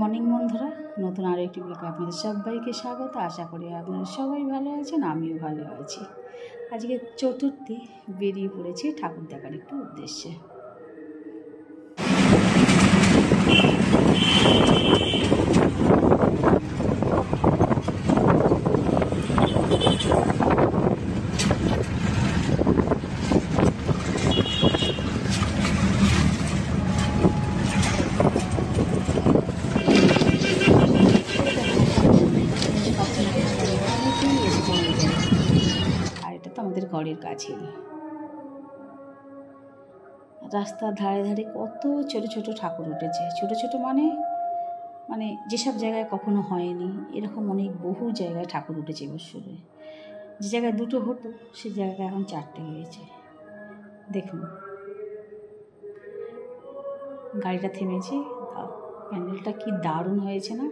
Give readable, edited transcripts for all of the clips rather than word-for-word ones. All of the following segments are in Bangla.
মর্নিং বন্ধুরা, নতুন আরও একটি ব্লগে আপনাদের সবাইকে স্বাগত। আশা করি আপনারা সবাই ভালো আছেন, আমিও ভালো আছি। আজকে চতুর্থী, বেরিয়ে পড়েছি ঠাকুর দেখার একটু উদ্দেশ্যে। আর এটা তো আমাদের ঘরের কাছেই। রাস্তার ধারে ধারে কত ছোট ছোট ঠাকুর উঠেছে। ছোট ছোট মানে যেসব জায়গায় কখনো হয়নি, এরকম অনেক বহু জায়গায় ঠাকুর উঠেছে বৎসরে। যে জায়গায় দুটো হতো সে জায়গায় এখন 4টে হয়েছে। দেখুন, গাড়িটা থেমেছে, প্যান্ডেলটা কি দারুণ হয়েছে না?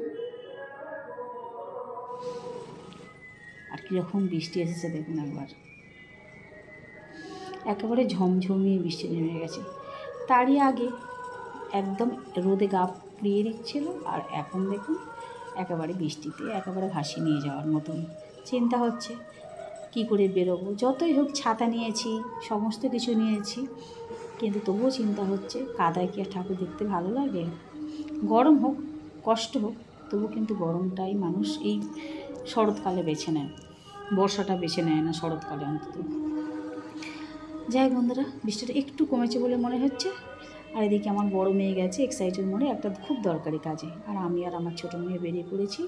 আর কীরকম বৃষ্টি এসেছে দেখুন একবার, একেবারে ঝমঝমিয়ে বৃষ্টি নেমে গেছে। তারই আগে একদম রোদে গা পুড়িয়ে দিচ্ছিল, আর এখন দেখুন একেবারে বৃষ্টিতে একেবারে ভাসিয়ে নিয়ে যাওয়ার মতন। চিন্তা হচ্ছে কি করে বেরোবো। যতই হোক ছাতা নিয়েছি, সমস্ত কিছু নিয়েছি, কিন্তু তবুও চিন্তা হচ্ছে কাদায় কি আর ঠাকুর দেখতে ভালো লাগে? গরম হোক, কষ্ট হোক, তবু কিন্তু গরমটাই মানুষ এই শরৎকালে বেছে নেয়, বর্ষাটা বেছে নেয় না শরৎকালে অন্তত। যাই বন্ধুরা, বৃষ্টিটা একটু কমেছে বলে মনে হচ্ছে। আর এদিকে আমার বড় মেয়ে গেছে এক্সাইটের মোড়ে একটা খুব দরকারি কাজে, আর আমি আর আমার ছোটো মেয়ে বেরিয়ে পড়েছি।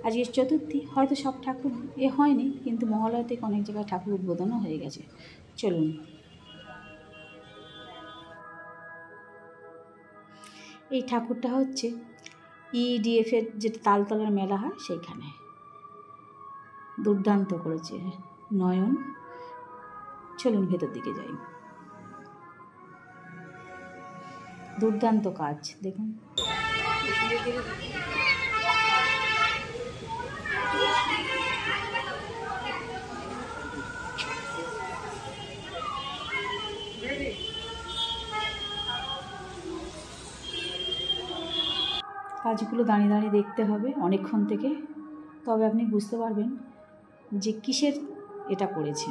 আজকে চতুর্থী, হয়তো সব ঠাকুর হয়নি, কিন্তু মহালয়া থেকে অনেক জায়গায় ঠাকুর উদ্বোধনও হয়ে গেছে। চলুন। এই ঠাকুরটা হচ্ছে EDF-এর যেটা তালতলার মেলা হয় সেইখানে। দুর্দান্ত করেছে নয়ন। চলুন ভেতর দিকে যাই। দুর্দান্ত কাজ দেখুন। কাজগুলো দাঁড়িয়ে দাঁড়িয়ে দেখতে হবে অনেকক্ষণ থেকে, তবে আপনি বুঝতে পারবেন যে কিসের এটা করেছে।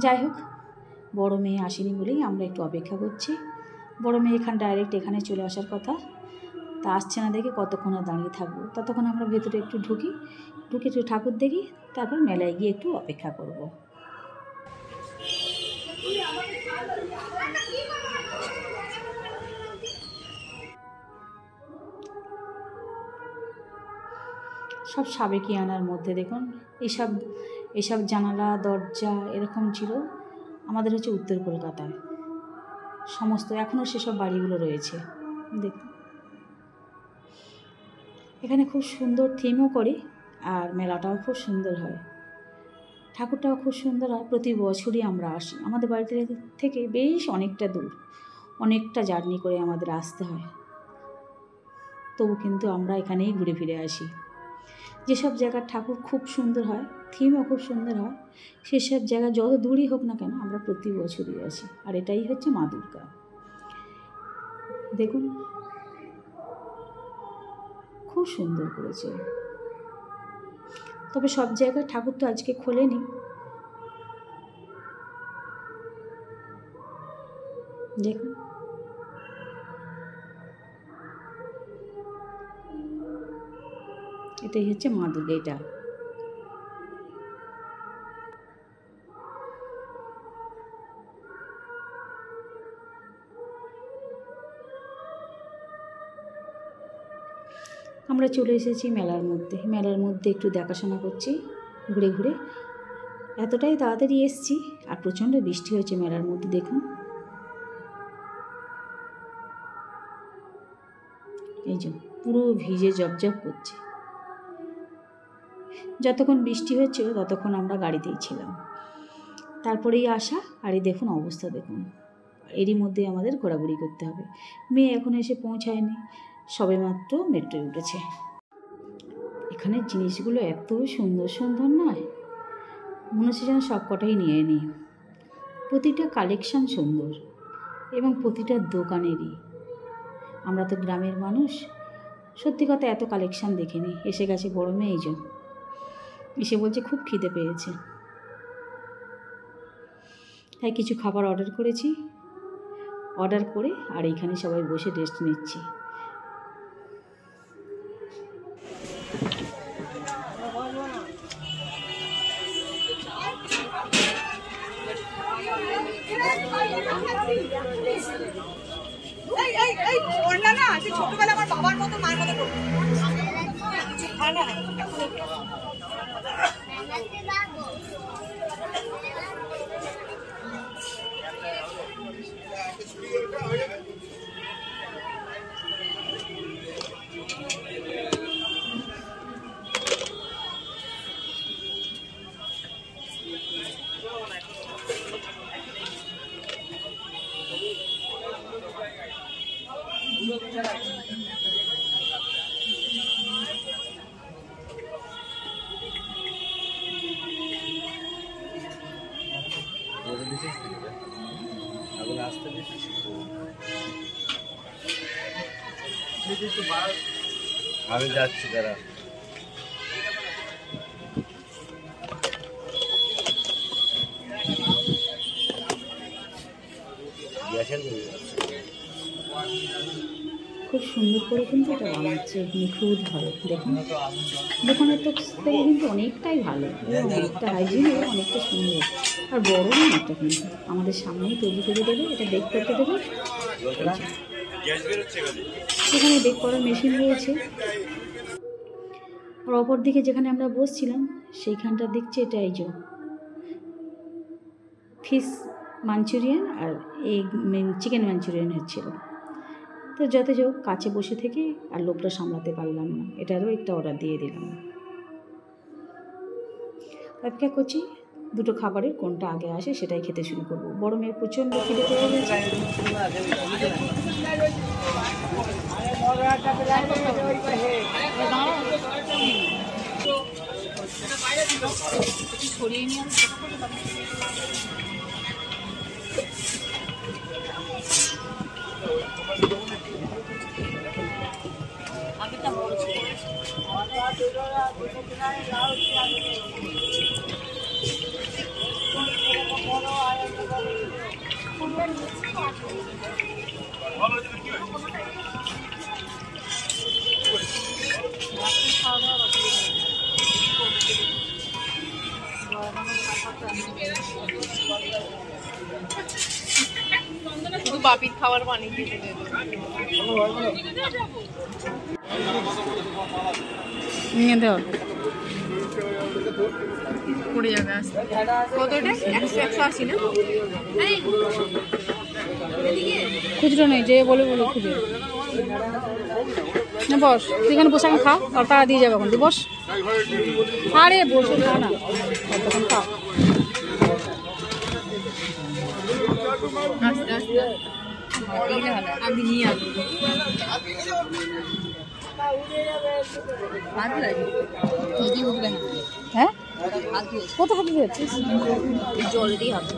যাই হোক, বড় মেয়ে আসেনি বলেই আমরা একটু অপেক্ষা করছি। বড় মেয়ে ডাইরেক্ট এখানে চলে আসার কথা, তা আসছে না দেখে কতক্ষণ আর দাঁড়িয়ে থাকবো। ততক্ষণ আমরা ভেতরে একটু ঢুকে একটু ঠাকুর দেখি, তারপর মেলায় গিয়ে একটু অপেক্ষা করব। সব সাবেকিয়ানার মধ্যে দেখুন, এইসব জানালা দরজা এরকম ছিল আমাদের হচ্ছে উত্তর কলকাতায় সমস্ত, এখনও সেসব বাড়িগুলো রয়েছে। দেখুন, এখানে খুব সুন্দর থিমও করি, আর মেলাটাও খুব সুন্দর হয়, ঠাকুরটাও খুব সুন্দর হয়। প্রতি বছরই আমরা আসি। আমাদের বাড়িতে থেকে বেশ অনেকটা দূর, অনেকটা জার্নি করে আমাদের আসতে হয়, তবু কিন্তু আমরা এখানেই ঘুরে ফিরে আসি। যেসব জায়গার ঠাকুর খুব সুন্দর হয়, থিমও খুব সুন্দর হয়, সেসব জায়গা যত দূরই হোক না কেন আমরা প্রতি বছরই আসি। আর এটাই হচ্ছে মা দুর্গা। দেখুন, খুব সুন্দর করেছে। তবে সব জায়গায় ঠাকুর তো আজকে খোলেনি। দেখুন, এটাই হচ্ছে মা দুর্গা। এটা আমরা চলে এসেছি মেলার মধ্যে একটু দেখাশোনা করছি ঘুরে ঘুরে। এতটাই তাড়াতাড়ি এসেছি, আর প্রচণ্ড বৃষ্টি হয়েছে মেলার মধ্যে। দেখুন, এই যে পুরো ভিজে জবজব করছে। যতক্ষণ বৃষ্টি হচ্ছিল ততক্ষণ আমরা গাড়িতেই ছিলাম, তারপরেই আসা। আর এই দেখুন অবস্থা দেখুন, এরই মধ্যে আমাদের ঘোরাঘুরি করতে হবে। মেয়ে এখন এসে পৌঁছায়নি, সবেমাত্র মেট্রোয় উঠেছে। এখানের জিনিসগুলো এত সুন্দর সুন্দর নয়, মনে হচ্ছে যেন সব কটাই নিয়ে নিই। প্রতিটা কালেকশান সুন্দর, এবং প্রতিটা দোকানেরই আমরা তো গ্রামের মানুষ, সত্যি কথা এত কালেকশান দেখিনি। এসে গেছে বড় মেয়ে, এই জন্য এসে বলছে খুব খিদে পেয়েছে, তাই কিছু খাবার অর্ডার করেছি। অর্ডার করে আর এইখানে সবাই বসে রেস্ট নিচ্ছি। ছোটবেলা আমার বাবার মতো মায়ের মতো আমি যাচ্ছি তারা খুব সুন্দর করে কিন্তু এটা বানাচ্ছে, নিখুঁতভাবে। দেখুন দোকানের তো থেকে কিন্তু অনেকটাই ভালো, অনেকটা হাইজিন এবং অনেকটা সুন্দর। আর বড় না এটা, কিন্তু আমাদের সামনেই তৈরি করে দেবে, এটা বেক করতে দেবে। এখানে বেক করার মেশিন রয়েছে। আর অপর দিকে যেখানে আমরা বসছিলাম সেইখানটা দেখছি এটা এই যে ফিশ মাঞ্চুরিয়ান আর এগ চিকেন মাঞ্চুরিয়ান হচ্ছিল। তো যত যোগ কাছে বসে থেকে আর লোকটা সামলাতে পারলাম না, এটারও একটা অর্ডার দিয়ে দিলাম। অপেক্ষা করছি দুটো খাবারের কোনটা আগে আসে সেটাই খেতে শুরু করবো। বড় মেয়ের প্রচণ্ড খিদে পেয়ে গেছে। সরিয়ে নিয়ে আগেটা বড় ছিল। শুধু বাপির খাবার বানিয়ে দিতে নিয়ে দেওয়া পড়ে যাবে আসতে। কত এটা? 180 না? খুচরো নেই, যে বলে বলে খুচরো না। বস তুই এখানে বসে এখন খা, আর তারা দিয়ে যাবে এখন। তুই বস, আরে বসে খা না, তখন খা। আমি নিয়ে আসবো। হ্যাঁ কত হাতে দিয়েছিস? জল দিয়ে হবে,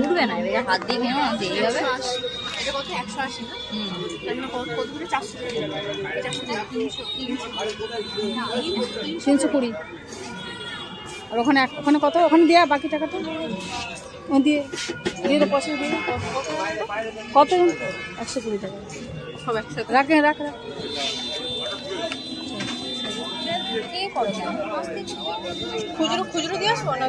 উঠবে না, এবার হাত দিয়ে ভেঙে আনতে এই হবে। এটা কত? 180 না? কতগুলো? 320। আর ওখানে ওখানে কত? ওখানে দেওয়া বাকি টাকাটা দিয়ে দিয়ে তো পয়সা দিয়ে কত? 120 টাকা সব একসাথে রাখে রাখ রাখ। খুচরো খুচরো দিয়ে আসবো না?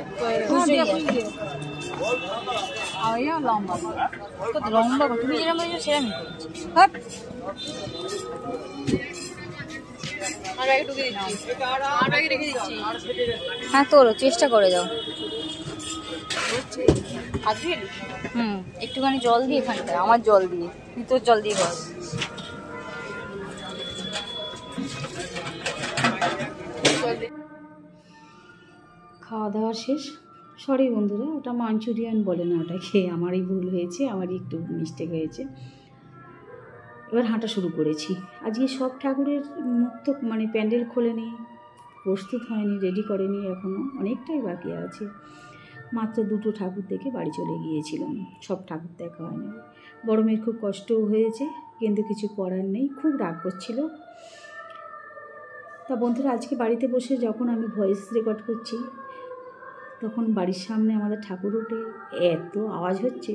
লম্বা লম্বা তুমি যেরকম বলেছো সেরকমই আর ব্যাগে ঢুকে দিচ্ছি, আর ব্যাগে রেখে দিচ্ছি। হ্যাঁ তোলো, চেষ্টা করে যাও। হাত দিয়ে একটুখানি জল দিয়ে এখানটা, আমার জল দিয়ে, তুই তোর জল দিয়ে কর। খাওয়া দাওয়া শেষ। সরি বন্ধুরা, ওটা মাঞ্চুরিয়ান বলে না, ওটা খেয়ে আমারই ভুল হয়েছে, আমারই একটু মিস্টেক হয়েছে। এবার হাঁটা শুরু করেছি। আজকে সব ঠাকুরের মুখ তো মানে প্যান্ডেল খোলেনি, প্রস্তুত হয়নি, রেডি করেনি, এখনও অনেকটাই বাকি আছে। মাত্র দুটো ঠাকুর দেখে বাড়ি চলে গিয়েছিলাম, সব ঠাকুর দেখা হয়নি। বড় মেয়ের খুব কষ্টও হয়েছে, কিন্তু কিছু করার নেই, খুব রাগ করছিল। তা বন্ধুরা, আজকে বাড়িতে বসে যখন আমি ভয়েস রেকর্ড করছি, তখন বাড়ির সামনে আমাদের ঠাকুর উঠে এত আওয়াজ হচ্ছে,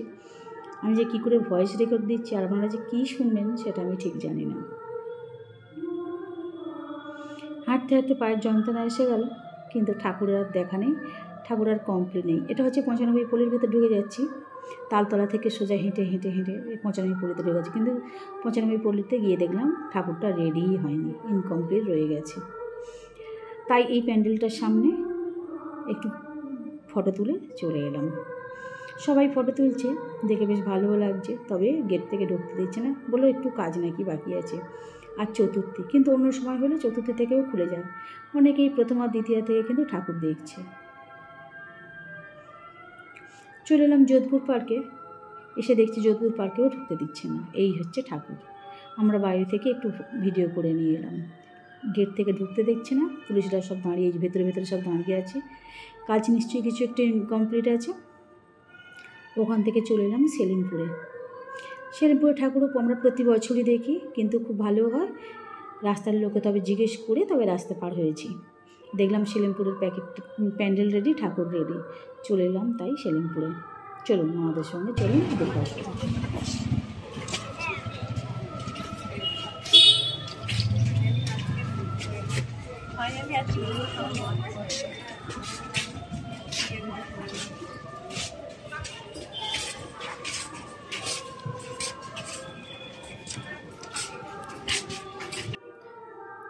আমি যে কী করে ভয়েস রেকর্ড দিচ্ছি আর আপনারা যে কী শুনবেন সেটা আমি ঠিক জানি না। হাঁটতে হাঁটতে পায়ের যন্ত্রণা এসে গেল, কিন্তু ঠাকুরের আর দেখা নেই, ঠাকুর আর কমপ্লিট নেই। এটা হচ্ছে 95 পল্লীর ভিতরে ঢুকে যাচ্ছি, তালতলা থেকে সোজা হেঁটে হেঁটে হেঁটে 95 পল্লীতে ঢুকে যাচ্ছি, কিন্তু 95 পল্লীতে গিয়ে দেখলাম ঠাকুরটা রেডিই হয়নি, ইনকমপ্লিট রয়ে গেছে। তাই এই প্যান্ডেলটার সামনে একটু ফটো তুলে চলে এলাম। সবাই ফটো তুলছে, দেখে বেশ ভালোও লাগছে, তবে গেট থেকে ঢুকতে দিচ্ছে না, বললো একটু কাজ নাকি বাকি আছে। আর চতুর্থী, কিন্তু অন্য সময় হলে চতুর্থী থেকেও খুলে যায়, অনেকেই প্রথম আর দ্বিতীয় থেকে কিন্তু ঠাকুর দেখছে। চলে এলাম যোধপুর পার্কে, এসে দেখছি যোধপুর পার্কেও ঢুকতে দিচ্ছে না। এই হচ্ছে ঠাকুর। আমরা বাইরে থেকে একটু ভিডিও করে নিয়ে এলাম। গেট থেকে ঢুকতে দেখছে না, পুলিশরা সব দাঁড়িয়ে, ভেতরে ভেতরে সব দাঁড়িয়ে আছে, কাজ নিশ্চয়ই কিছু একটু ইনকমপ্লিট আছে। ওখান থেকে চলে এলাম সেলিমপুরে। সেলিমপুরে ঠাকুরও আমরা প্রতি বছরই দেখি, কিন্তু খুব ভালো হয়। রাস্তার লোকে তবে জিজ্ঞেস করে তবে রাস্তা পার হয়েছি। দেখলাম সেলিমপুরের প্যান্ডেল রেডি, ঠাকুর রেডি। চলে এলাম তাই সেলিমপুরে। চলুন আমাদের সঙ্গে, চলুন দেখে আসবো।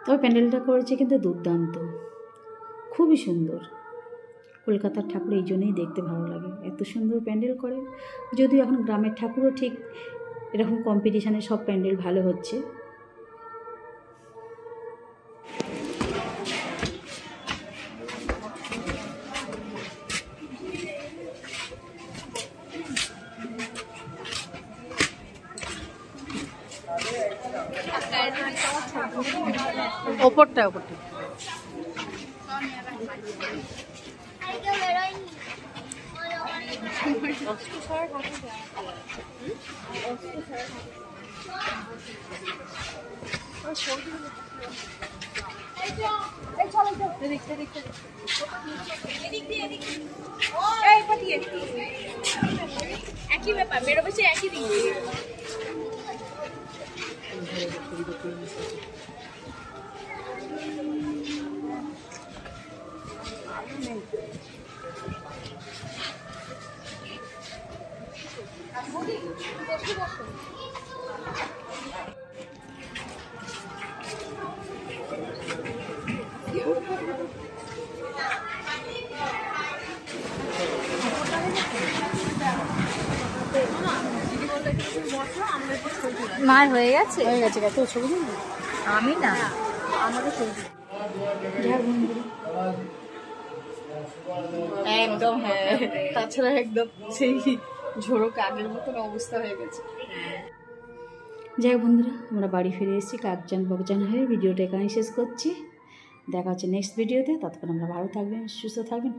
তবে প্যান্ডেলটা করেছে কিন্তু দুর্দান্ত, খুবই সুন্দর। কলকাতার ঠাকুর এই জন্যই দেখতে ভালো লাগে, এত সুন্দর প্যান্ডেল করে। যদিও এখন গ্রামের ঠাকুরও ঠিক এরকম কম্পিটিশানে সব প্যান্ডেল ভালো হচ্ছে। ওপরটা একই ব্যাপার, মেরো বসে একই দিন। মার হয়ে গেছে কত ছবি আমি না আমাকে ছবি একদম। হ্যাঁ, তাছাড়া একদম সেই ঝোড়ো কাকের মতন অবস্থা হয়ে গেছে। যাই হোক বন্ধুরা, আমরা বাড়ি ফিরে এসেছি, কাকজান বকজান হয়ে ভিডিওটা এখানেই শেষ করছি। দেখা হচ্ছে নেক্সট ভিডিওতে। ততক্ষণ আমরা ভালো থাকবেন, সুস্থ থাকবেন।